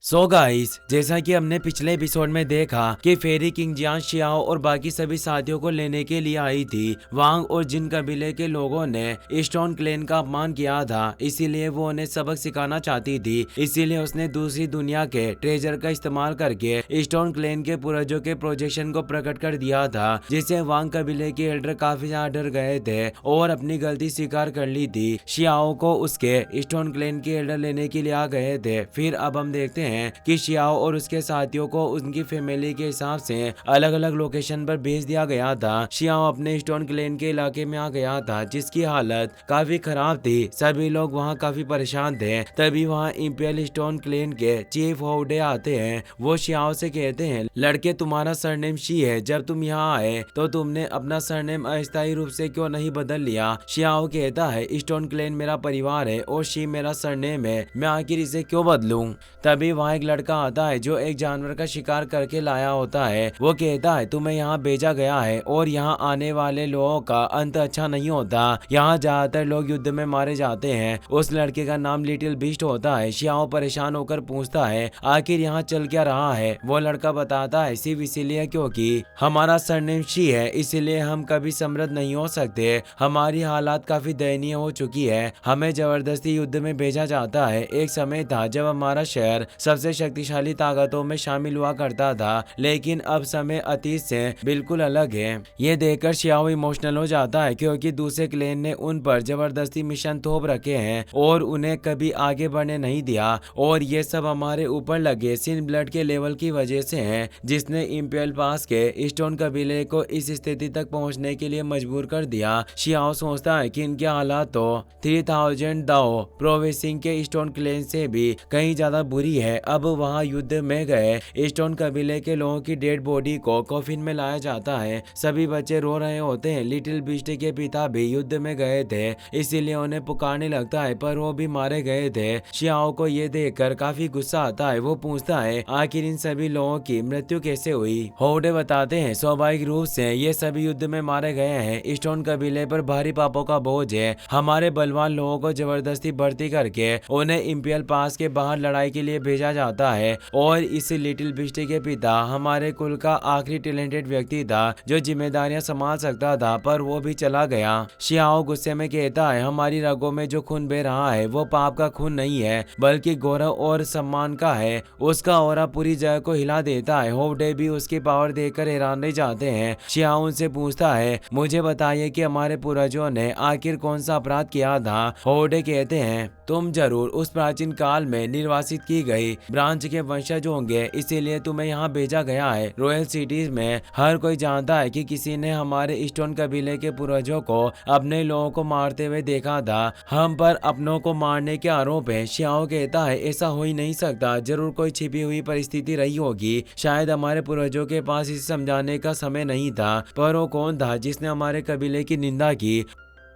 So guys, जैसा कि हमने पिछले एपिसोड में देखा कि फेरी किंग जियान शियाओ और बाकी सभी साथियों को लेने के लिए आई थी। वांग और जिन कबीले के लोगों ने स्टोन क्लेन का अपमान किया था, इसीलिए वो उन्हें सबक सिखाना चाहती थी। इसीलिए उसने दूसरी दुनिया के ट्रेजर का इस्तेमाल करके स्टोन क्लेन के पूर्वजों के प्रोजेक्शन को प्रकट कर दिया था, जिससे वांग कबीले के एल्डर काफी ज्यादा डर गए थे और अपनी गलती स्वीकार कर ली थी। शियाओ को उसके स्टोन क्लेन के एल्डर लेने के लिए आ गए थे। फिर अब हम देखते हैं कि शियाओ और उसके साथियों को उनकी फैमिली के हिसाब से अलग अलग लोकेशन पर भेज दिया गया था। शियाओ अपने स्टोन क्लेन के इलाके में आ गया था, जिसकी हालत काफी खराब थी। सभी लोग वहां काफी परेशान थे। तभी वहां इंपियल स्टोन क्लेन के चीफ होडे आते हैं। वो शियाओ से कहते हैं, लड़के तुम्हारा सरनेम शी है, जब तुम यहाँ आए तो तुमने अपना सरनेम अस्थायी रूप से क्यों नहीं बदल लिया। शियाओ कहता है, स्टोन क्लेन मेरा परिवार है और शी मेरा सरनेम है, मैं आखिर इसे क्यों बदलूं। तभी वहाँ एक लड़का आता है जो एक जानवर का शिकार करके लाया होता है। वो कहता है, तुम्हें यहाँ भेजा गया है और यहाँ आने वाले लोगों का अंत अच्छा नहीं होता। यहाँ ज्यादातर लोग युद्ध में मारे जाते हैं। उस लड़के का नाम लिटिल बीस्ट होता है। शियाओ परेशान होकर पूछता है, आखिर यहाँ चल क्या रहा है। वो लड़का बताता है, सिर्फ इसीलिए क्योंकि हमारा सरनेम शी है, इसीलिए हम कभी समृद्ध नहीं हो सकते। हमारी हालात काफी दयनीय हो चुकी है, हमें जबरदस्ती युद्ध में भेजा जाता है। एक समय था जब हमारा शहर सबसे शक्तिशाली ताकतों में शामिल हुआ करता था, लेकिन अब समय अतीत से बिल्कुल अलग है। ये देखकर शियाओ इमोशनल हो जाता है, क्योंकि दूसरे क्लेन ने उन पर जबरदस्ती मिशन थोप रखे हैं और उन्हें कभी आगे बढ़ने नहीं दिया। और ये सब हमारे ऊपर लगे सिन ब्लड के लेवल की वजह से है, जिसने इंपियल पास के स्टोन कबीले को इस स्थिति तक पहुंचने के लिए मजबूर कर दिया। शियाओ सोचता है कि इनके हालात तो 3000 दाओ प्रोविंसिंग के स्टोन क्लेन से भी कहीं ज्यादा बुरी है। अब वहां युद्ध में गए स्टोन कबीले के लोगों की डेड बॉडी को कॉफिन में लाया जाता है। सभी बच्चे रो रहे होते हैं। लिटिल बीस्ट के पिता भी युद्ध में गए थे, इसीलिए उन्हें पुकारने लगता है, पर वो भी मारे गए थे। शियाओ को ये देखकर काफी गुस्सा आता है। वो पूछता है, आखिर इन सभी लोगों की मृत्यु कैसे हुई। होडे बताते हैं, स्वाभाविक रूप से ये सभी युद्ध में मारे गए हैं। स्टोन कबीले पर भारी पापों का बोझ है। हमारे बलवान लोगों को जबरदस्ती भर्ती करके उन्हें इंपियल पास के बाहर लड़ाई के लिए भेजा जाता है। और इस लिटिल बीस्ट के पिता हमारे कुल का आखिरी टैलेंटेड व्यक्ति था जो जिम्मेदारियां संभाल सकता था, पर वो भी चला गया। शियाओ गुस्से में कहता है, हमारी रगों में जो खून बह रहा है वो पाप का खून नहीं है, बल्कि गौरव और सम्मान का है। उसका ऑरा पूरी जगह को हिला देता है। होडे भी उसकी पावर देखकर हैरान रह जाते हैं। शियाओ उनसे पूछता है, मुझे बताइए कि हमारे पूर्वजों ने आखिर कौन सा अपराध किया था। होडे कहते हैं, तुम जरूर उस प्राचीन काल में निर्वासित की गई ब्रांच के वंशज होंगे, इसीलिए तुम्हें यहाँ भेजा गया है। रॉयल सिटीज में हर कोई जानता है कि किसी ने हमारे स्टोन कबीले के पूर्वजों को अपने लोगों को मारते हुए देखा था। हम पर अपनों को मारने के आरोप है। शियाओ कहता है, ऐसा हो ही नहीं सकता, जरूर कोई छिपी हुई परिस्थिति रही होगी। शायद हमारे पूर्वजों के पास इसे समझाने का समय नहीं था, पर वो कौन था जिसने हमारे कबीले की निंदा की।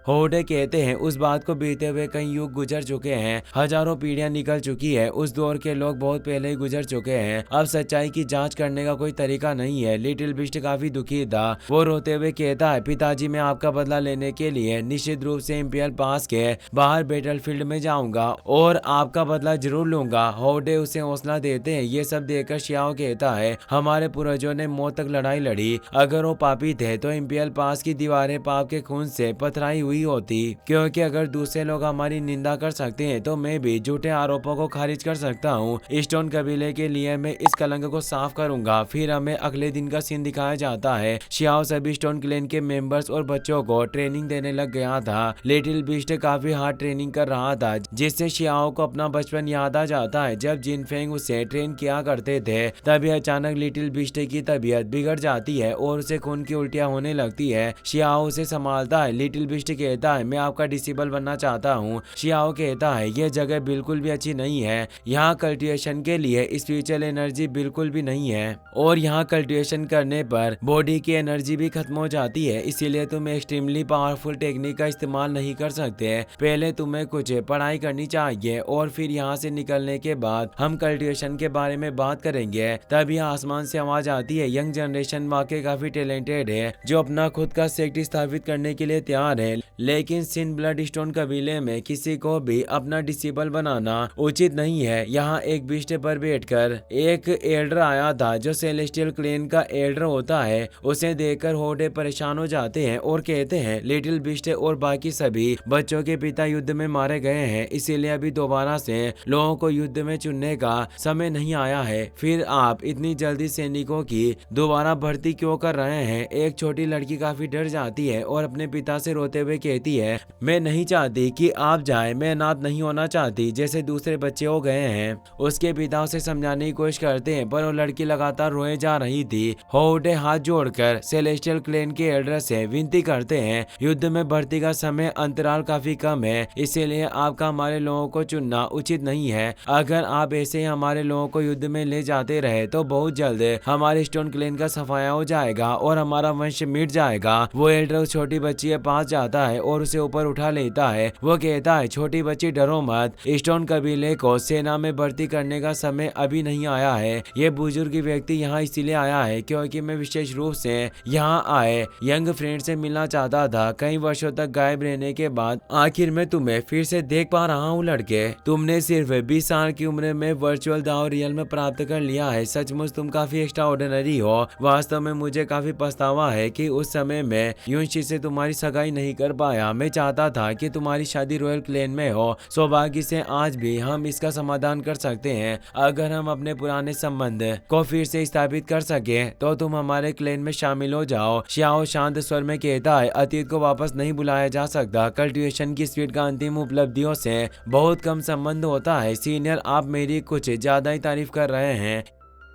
होडे कहते हैं, उस बात को बीते हुए कई युग गुजर चुके हैं, हजारों पीढ़ियां निकल चुकी है। उस दौर के लोग बहुत पहले ही गुजर चुके हैं। अब सच्चाई की जांच करने का कोई तरीका नहीं है। लिटिल बीस्ट काफी दुखी था। वो रोते हुए कहता है, पिताजी, मैं आपका बदला लेने के लिए निश्चित रूप से इंपियल पास के बाहर बैटलफील्ड में जाऊंगा और आपका बदला जरूर लूंगा। होडे उसे हौसला देते हैं। ये सब देखकर शियाओ कहता है, हमारे पूर्वजों ने मौत तक लड़ाई लड़ी। अगर वो पापी थे तो इंपियल पास की दीवारें पाप के खून से पथराई हुई होती, क्योंकि अगर दूसरे लोग हमारी निंदा कर सकते हैं तो मैं भी झूठे आरोपों को खारिज कर सकता हूँ। स्टोन कबीले के लिए मैं इस कलंक को साफ करूंगा। फिर हमें अगले दिन का सीन दिखाया जाता है। शियाओ सभी स्टोन क्लेन के मेंबर्स और बच्चों को ट्रेनिंग देने लग गया था। लिटिल बीस्ट काफी हार्ड ट्रेनिंग कर रहा था, जिससे शियाओ को अपना बचपन याद आ जाता है जब जिनफेंग उसे ट्रेन किया करते थे। तभी अचानक लिटिल बीस्ट की तबीयत बिगड़ जाती है और उसे खून की उल्टियां होने लगती है। शियाओ उसे संभालता है। लिटिल बीस्ट कहता है, मैं आपका डिसेबल बनना चाहता हूँ। शियाओ कहता है, यह जगह बिल्कुल भी अच्छी नहीं है। यहाँ कल्टीवेशन के लिए स्पिरिचुअल एनर्जी बिल्कुल भी नहीं है और यहाँ कल्टीवेशन करने पर बॉडी की एनर्जी भी खत्म हो जाती है, इसीलिए तुम एक्सट्रीमली पावरफुल टेक्निक का इस्तेमाल नहीं कर सकते। पहले तुम्हें कुछ पढ़ाई करनी चाहिए और फिर यहाँ से निकलने के बाद हम कल्टीवेशन के बारे में बात करेंगे। तभी आसमान से आवाज आती है, यंग जनरेशन वाकई काफी टैलेंटेड है जो अपना खुद का सेक्ट स्थापित करने के लिए तैयार है, लेकिन सिन ब्लड स्टोन कबीले में किसी को भी अपना डिसेबल बनाना उचित नहीं है। यहाँ एक बिस्टे पर बैठकर एक एल्डर आया था जो सेलेस्टियल क्लेन का एल्डर होता है। उसे देखकर होडे परेशान हो जाते हैं और कहते हैं लिटिल बिस्टे और बाकी सभी बच्चों के पिता युद्ध में मारे गए हैं, इसीलिए अभी दोबारा से लोगों को युद्ध में चुनने का समय नहीं आया है। फिर आप इतनी जल्दी सैनिकों की दोबारा भर्ती क्यों कर रहे हैं? एक छोटी लड़की काफी डर जाती है और अपने पिता से रोते हुए कहती है, मैं नहीं चाहती कि आप जाएं, मैं अनाथ नहीं होना चाहती जैसे दूसरे बच्चे हो गए हैं। उसके पिता उसे समझाने की कोशिश करते हैं पर वो लड़की लगातार रोए जा रही थी। होडे हाथ जोड़कर सेलेस्टियल क्लेन के एल्डर से विनती करते हैं, युद्ध में भर्ती का समय अंतराल काफी कम है, इसीलिए आपका हमारे लोगों को चुनना उचित नहीं है। अगर आप ऐसे ही हमारे लोगों को युद्ध में ले जाते रहे तो बहुत जल्द हमारे स्टोन क्लेन का सफाया हो जाएगा और हमारा वंश मिट जाएगा। वो एल्डर उस छोटी बच्ची के पास जाता है और उसे ऊपर उठा लेता है। वो कहता है, छोटी बच्ची डरो मत, स्टोन कबीले को सेना में भर्ती करने का समय अभी नहीं आया है। ये बुजुर्ग व्यक्ति यहाँ इसीलिए आया है क्योंकि मैं विशेष रूप से यहाँ आए यंग फ्रेंड से मिलना चाहता था। कई वर्षों तक गायब रहने के बाद आखिर में तुम्हें फिर से देख पा रहा हूँ लड़के। तुमने सिर्फ 20 साल की उम्र में वर्चुअल दाव रियल में प्राप्त कर लिया है। सचमुच तुम काफी एक्स्ट्रा ऑर्डिनरी हो। वास्तव में मुझे काफी पछतावा है कि उस समय मैं यूनशी से तुम्हारी सगाई नहीं कर पाया। मैं चाहता था कि तुम्हारी शादी रॉयल क्लेन में हो। सौभाग्य से आज भी हम इसका समाधान कर सकते हैं। अगर हम अपने पुराने संबंध को फिर से स्थापित कर सके तो तुम हमारे क्लेन में शामिल हो जाओ। श्याओ शांत स्वर में कहता है, अतीत को वापस नहीं बुलाया जा सकता। कल्टीवेशन की स्पीड का अंतिम उपलब्धियों से बहुत कम संबंध होता है। सीनियर, आप मेरी कुछ ज्यादा ही तारीफ कर रहे हैं।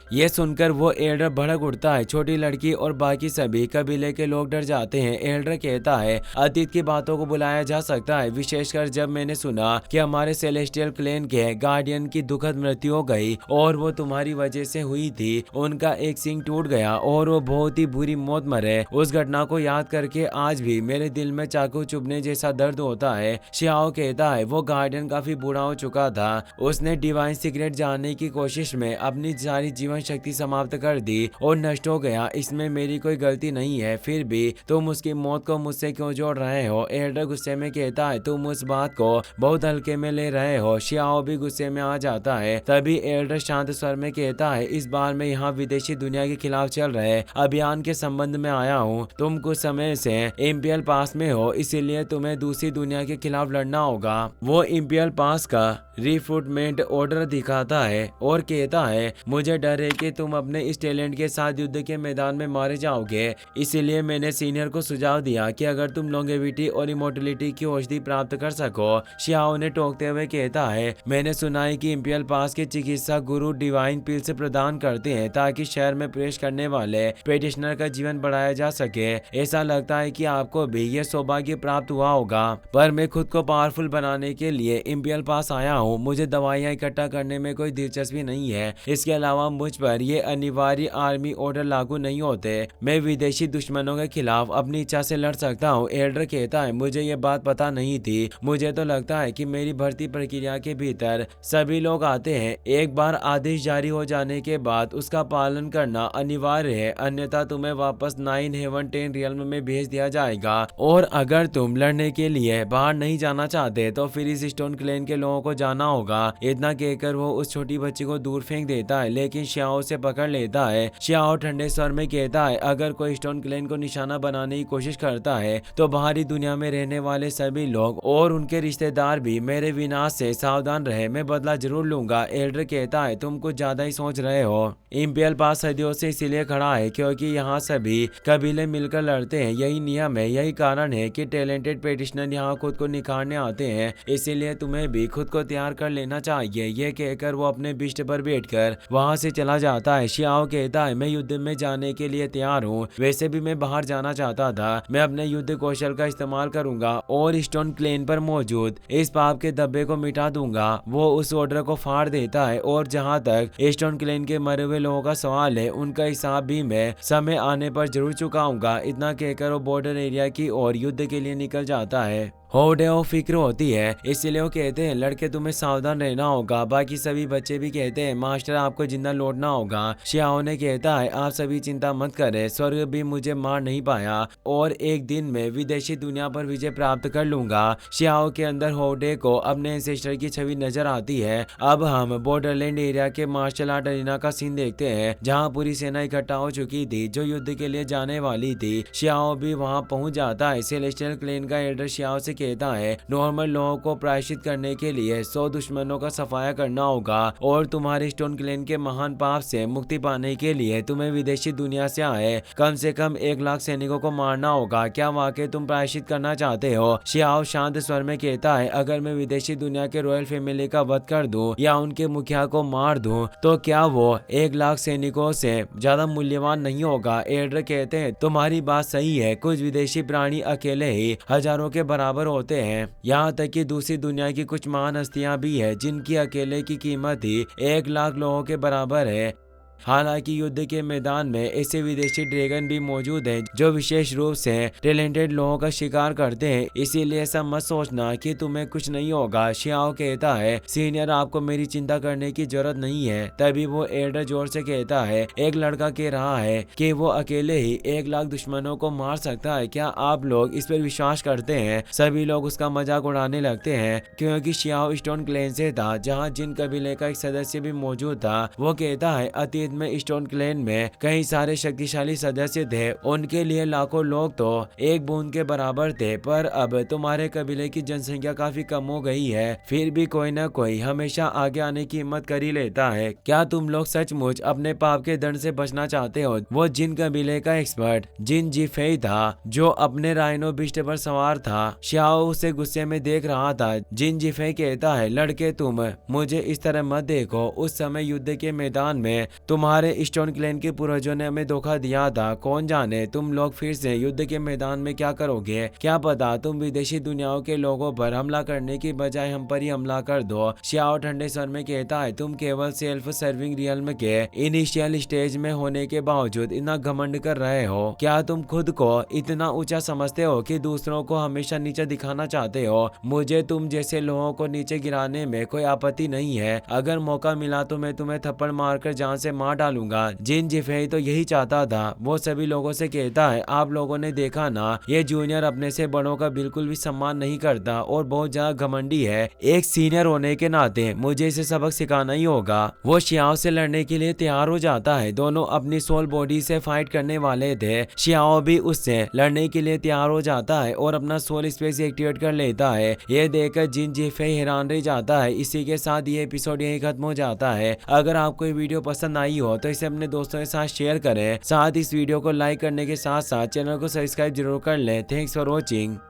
ये सुनकर वो एल्डर भड़क उठता है। छोटी लड़की और बाकी सभी कबीले के लोग डर जाते हैं। एल्डर कहता है, अतीत की बातों को बुलाया जा सकता है, विशेषकर जब मैंने सुना कि हमारे सेलेस्टियल क्लेन के गार्डियन की दुखद मृत्यु हो गई और वो तुम्हारी वजह से हुई थी। उनका एक सिंग टूट गया और वो बहुत ही बुरी मौत मरे। उस घटना को याद करके आज भी मेरे दिल में चाकू चुभने जैसा दर्द होता है। श्याओ कहता है, वो गार्डियन काफी बूढ़ा हो चुका था। उसने डिवाइन सीक्रेट जानने की कोशिश में अपनी सारी जीवन शक्ति समाप्त कर दी और नष्ट हो गया। इसमें मेरी कोई गलती नहीं है, फिर भी तुम उसकी मौत को मुझसे क्यों जोड़ रहे हो? एल्डर गुस्से में कहता है, तुम उस बात को बहुत हल्के में ले रहे हो। श्याओ भी गुस्से में आ जाता है। तभी एल्डर शांत स्वर में कहता है, इस बार मैं यहाँ विदेशी दुनिया के खिलाफ चल रहे अभियान के संबंध में आया हूँ। तुम कुछ समय से इंपियल पास में हो, इसीलिए तुम्हें दूसरी दुनिया के खिलाफ लड़ना होगा। वो इंपियल पास का रिक्रूटमेंट ऑर्डर दिखाता है और कहता है, मुझे डर है कि तुम अपने इस टैलेंट के साथ युद्ध के मैदान में मारे जाओगे। इसीलिए मैंने सीनियर को सुझाव दिया कि अगर तुम लॉन्गेविटी और इमोर्टलिटी की औषधि प्राप्त कर सको। श्याओ ने टोकते हुए कहता है, मैंने सुना है कि इंपियल पास के चिकित्सा गुरु डिवाइन पिल्स प्रदान करते हैं ताकि शहर में प्रवेश करने वाले पेटिशनर का जीवन बढ़ाया जा सके। ऐसा लगता है कि आपको भी यह सौभाग्य प्राप्त हुआ होगा, पर मैं खुद को पावरफुल बनाने के लिए इंपियल पास आया हूँ। मुझे दवाइयाँ इकट्ठा करने में कोई दिलचस्पी नहीं है। इसके अलावा मुझ पर ये अनिवार्य आर्मी ऑर्डर लागू नहीं होते। मैं विदेशी दुश्मनों के खिलाफ अपनी इच्छा से लड़ सकता हूँ। एल्डर कहता है, मुझे ये बात पता नहीं थी। मुझे तो लगता है कि मेरी भर्ती प्रक्रिया के भीतर सभी लोग आते हैं। एक बार आदेश जारी हो जाने के बाद उसका पालन करना अनिवार्य है, अन्यथा तुम्हें वापस 9 हेवन 10 रियल्म में भेज दिया जाएगा। और अगर तुम लड़ने के लिए बाहर नहीं जाना चाहते तो फिर इस स्टोन क्लेन के लोगों को जाना होगा। इतना कहकर वो उस छोटी बच्ची को दूर फेंक देता है, लेकिन श्याओ से पकड़ लेता है। श्याओ ठंडे स्वर में कहता है, अगर कोई स्टोन क्लेन को निशाना बनाने की कोशिश करता है तो बाहरी दुनिया में रहने वाले सभी लोग और उनके रिश्तेदार भी मेरे विनाश से सावधान रहे। मैं बदला जरूर लूंगा। एल्डर कहता है, तुम कुछ ज्यादा ही सोच रहे हो। इंपियल पास सदियों से इसीलिए खड़ा है क्योंकि यहाँ सभी कबीले मिलकर लड़ते हैं। यही नियम है, यही कारण है कि टैलेंटेड पेटिशनर यहाँ खुद को निखारने आते हैं। इसीलिए तुम्हें भी खुद को तैयार कर लेना चाहिए। ये कहकर वो अपने बिस्तर पर बैठकर वहाँ से चला जाता है। श्याओ कहता है, मैं युद्ध में जाने के लिए तैयार हूँ। वैसे भी मैं बाहर जाना चाहता था। मैं अपने युद्ध कौशल का इस्तेमाल करूंगा और स्टोन क्लेन पर मौजूद इस पाप के धब्बे को मिटा दूंगा। वो उस ऑर्डर को फाड़ देता है और जहाँ तक स्टोन क्लेन के मरे हुए लोगों का सवाल है, उनका हिसाब भी मैं समय आने पर जरूर चुकाऊंगा। इतना कहकर वो बॉर्डर एरिया की ओर युद्ध के लिए निकल जाता है। होडे को फिक्र होती है, इसलिए वो कहते हैं, लड़के तुम्हें सावधान रहना होगा। बाकी सभी बच्चे भी कहते हैं, मास्टर आपको जिंदा लौटने लौटना होगा। शियाओ ने कहता है आप सभी चिंता मत करें, स्वर्ग भी मुझे मार नहीं पाया और एक दिन में विदेशी दुनिया पर विजय प्राप्त कर लूंगा। शियाओ के अंदर होडे को अपने एंसेस्टर की छवि नजर आती है। अब हम बॉर्डरलैंड एरिया के मार्शल आर्ट अरीना का सीन देखते हैं जहां पूरी सेना इकट्ठा हो चुकी थी जो युद्ध के लिए जाने वाली थी। शियाओ भी वहां पहुंच जाता है। सेलेस्टियल क्लेन का एल्डर शियाओ से कहता है नॉर्मल लोगों को प्रायश्चित करने के लिए 100 दुश्मनों का सफाया करना होगा और तुम्हारे स्टोन क्लेन के महान पाप से मुक्ति पाने के लिए तुम्हें विदेशी दुनिया से आए कम से कम 1 लाख सैनिकों को मारना होगा। क्या वाकई तुम प्रायश्चित करना चाहते हो? शियाओ शांत स्वर में कहता है अगर मैं विदेशी दुनिया के रॉयल फैमिली का वध कर दूं या उनके मुखिया को मार दूं तो क्या वो 1 लाख सैनिकों से ज्यादा मूल्यवान नहीं होगा? एल्डर कहते हैं तुम्हारी बात सही है, कुछ विदेशी प्राणी अकेले ही हजारों के बराबर होते हैं। यहाँ तक कि दूसरी दुनिया की कुछ महान हस्तियां भी है जिनकी अकेले की कीमत ही 1 लाख लोगों के बराबर है। हालांकि युद्ध के मैदान में ऐसे विदेशी ड्रैगन भी मौजूद हैं जो विशेष रूप से टैलेंटेड लोगों का शिकार करते हैं, इसीलिए ऐसा मत सोचना कि तुम्हें कुछ नहीं होगा। शियाओ कहता है सीनियर आपको मेरी चिंता करने की जरूरत नहीं है। तभी वो एल्डर जोर से कहता है एक लड़का कह रहा है कि वो अकेले ही 1 लाख दुश्मनों को मार सकता है, क्या आप लोग इस पर विश्वास करते हैं? सभी लोग उसका मजाक उड़ाने लगते हैं क्योंकि शियाओ स्टोन क्लेन से था जहाँ जिन कबीले का एक सदस्य भी मौजूद था। वो कहता है अतीत में स्टोन क्लेन में कई सारे शक्तिशाली सदस्य थे, उनके लिए लाखों लोग तो एक बूंद के बराबर थे, पर अब तुम्हारे कबीले की जनसंख्या काफी कम हो गई है। फिर भी कोई ना कोई हमेशा आगे आने की हिम्मत कर ही लेता है। क्या तुम लोग सचमुच अपने पाप के दंड से बचना चाहते हो? वो जिन कबीले का एक्सपर्ट जिन जिफेई था जो अपने राइनो बिस्ट पर सवार था। शियाओ उसे गुस्से में देख रहा था। जिन जिफेई कहता है लड़के तुम मुझे इस तरह मत देखो, उस समय युद्ध के मैदान में तुम्हारे स्टोन क्लेन के पूर्वजों ने हमें धोखा दिया था। कौन जाने तुम लोग फिर से युद्ध के मैदान में क्या करोगे? क्या पता तुम विदेशी दुनियाओं के लोगों पर हमला करने की बजाय हम पर ही हमला कर दो। शियाओ ठंडे स्वर में कहता है तुम केवल सेल्फ सर्विंग रियल्म के इनिशियल स्टेज में होने के बावजूद इतना घमंड कर रहे हो। क्या तुम खुद को इतना ऊंचा समझते हो कि दूसरों को हमेशा नीचे दिखाना चाहते हो? मुझे तुम जैसे लोगों को नीचे गिराने में कोई आपत्ति नहीं है। अगर मौका मिला तो मैं तुम्हें थप्पड़ मारकर जान से मार डालूंगा। जिन जिफेई तो यही चाहता था। वो सभी लोगों से कहता है आप लोगों ने देखा ना, ये जूनियर अपने से बड़ों का बिल्कुल भी सम्मान नहीं करता और बहुत ज्यादा घमंडी है। एक सीनियर होने के नाते मुझे इसे सबक सिखाना ही होगा। वो शियाओ से लड़ने के लिए तैयार हो जाता है। दोनों अपनी सोल बॉडी से फाइट करने वाले थे। शियाओ भी उससे लड़ने के लिए तैयार हो जाता है और अपना सोल स्पेस एक्टिवेट कर लेता है। ये देखकर जिन जिफेई हैरान रह जाता है। इसी के साथ ये एपिसोड यही खत्म हो जाता है। अगर आपको ये वीडियो पसंद आई हो तो इसे अपने दोस्तों के साथ शेयर करें। साथ इस वीडियो को लाइक करने के साथ साथ चैनल को सब्सक्राइब जरूर कर लें। Thanks for watching.